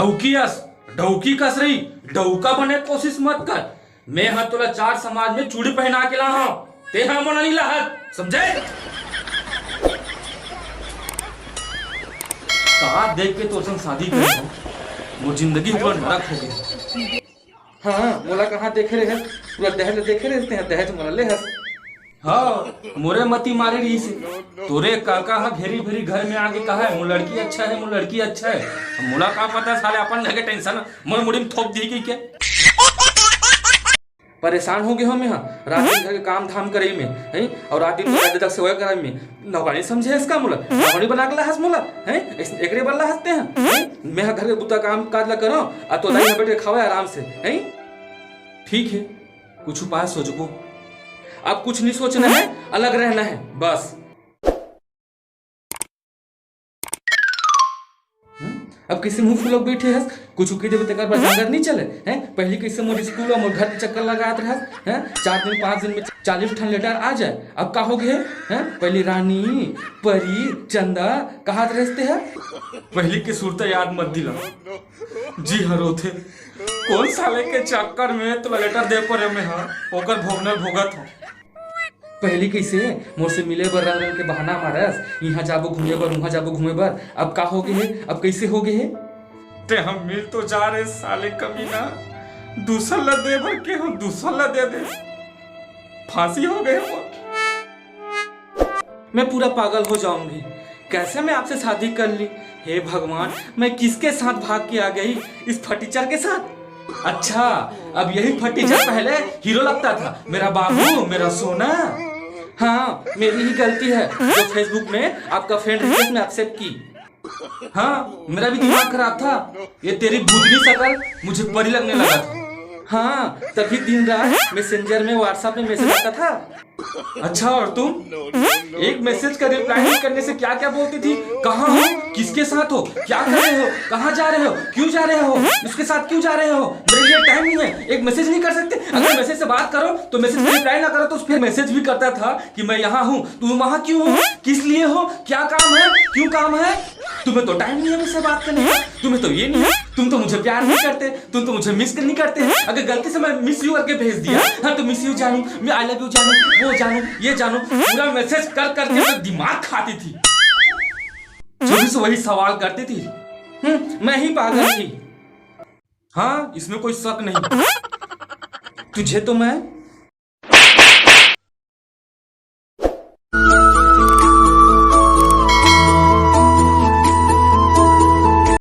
ढौकीयस ढौकी कस रही डौका बने कोशिश मत कर। मैं हाँ तोला चार समाज में चूड़ी पहना के ला हूं ते हाँ मना नहीं लाहत समझे। कहा देख के तो संग शादी कर वो जिंदगी पूरा नरक हो गई। हाँ मोला कहाँ देखे रहे पूरा दहेज देखे रहते हैं दहेज मोला ले हस। हाँ मोरे मती मारे रही से तोरे काका हाँ घेरी भेरी घर में आगे कहा है मो लड़की अच्छा है मो लड़की अच्छा है। मोला का पता साले अपन लगे टेंशन मोर मुड़ी में थोप दी की क्या। परेशान हो गए हम यहाँ रात दिन घर के काम धाम करे में है और रात दिन रात तक सेवा करे में नौकरी समझे इसका मोला नौकरी बना के हंस मोला है एकरे बल्ला हंसते हैं। मैं घर के बुता काम काज ला करो आ तो दाई बैठे खावे आराम से है। ठीक है कुछ उपाय सोचबो। अब कुछ नहीं सोचना है अलग रहना है बस। अब किसी मुंह फुलक बैठे हस कुछ कह देवे तकर बाद जागर नहीं चले हैं। पहले कैसे मोर स्कूल और मोर घर के चक्कर लगात रहस हैं 4 दिन 5 दिन में 40 ठन लेटर आ जाए। अब का हो गए हैं पहले रानी परी चंदा कहा रहते हैं। पहले की सूरत याद मत दिला जी हरो थे कौन साले के चक्कर में तो लेटर दे पर में हाँ ओकर भोगना भोगत हो। पहले कैसे मोर से मिले बर रंग रंग के बहाना मारस यहाँ जाबो घूमे बर वहाँ जाबो घूमे बर। अब का हो गए है अब कैसे हो गए है ते हम मिल तो जा रहे साले कभी ना दूसरा ला दे भर के हम दूसरा ला दे दे फांसी हो गए। मैं पूरा पागल हो जाऊंगी कैसे मैं आपसे शादी कर ली। हे भगवान मैं किसके साथ भाग के आ गई इस फटीचर के साथ। अच्छा अब यही फटीचर पहले हीरो लगता था मेरा बाबू मेरा सोना। हाँ मेरी ही गलती है जो फेसबुक में आपका फ्रेंड रिक्वेस्ट में एक्सेप्ट की। हाँ मेरा भी दिमाग खराब था ये तेरी भूतनी शकल मुझे परी लगने लगा था। हाँ तभी दिन रात मैसेंजर में व्हाट्सएप में मैसेज आता था। अच्छा और तुम एक मैसेज का रिप्लाई नहीं करने से क्या क्या बोलती थी कहाँ हो किसके साथ हो क्या कर रहे हो कहाँ जा रहे हो क्यों जा रहे हो उसके साथ क्यों जा रहे हो मेरे लिए टाइम नहीं है एक मैसेज नहीं कर सकते। अगर मैसेज से बात करो तो मैसेज का रिप्लाई ना करो तो फिर मैसेज भी करता था कि मैं यहाँ हूँ तुम वहाँ क्यों हो किस लिए हो क्या काम है क्यों काम है। तुम्हें तो टाइम नहीं है मुझसे बात करने का तुम्हें तो ये नहीं है तुम तो मुझे प्यार नहीं करते तुम तो मुझे मिस नहीं करते हैं। अगर गलती से मैं मिस यू करके भेज दिया हाँ तो मिस यू जानू मैं आई लव यू जानू वो जानू ये जानू पूरा मैसेज कर करके मैं दिमाग खाती थी जो भी वही सवाल करती थी। मैं ही पागल थी। हाँ इसमें कोई शक नहीं तुझे तो मैं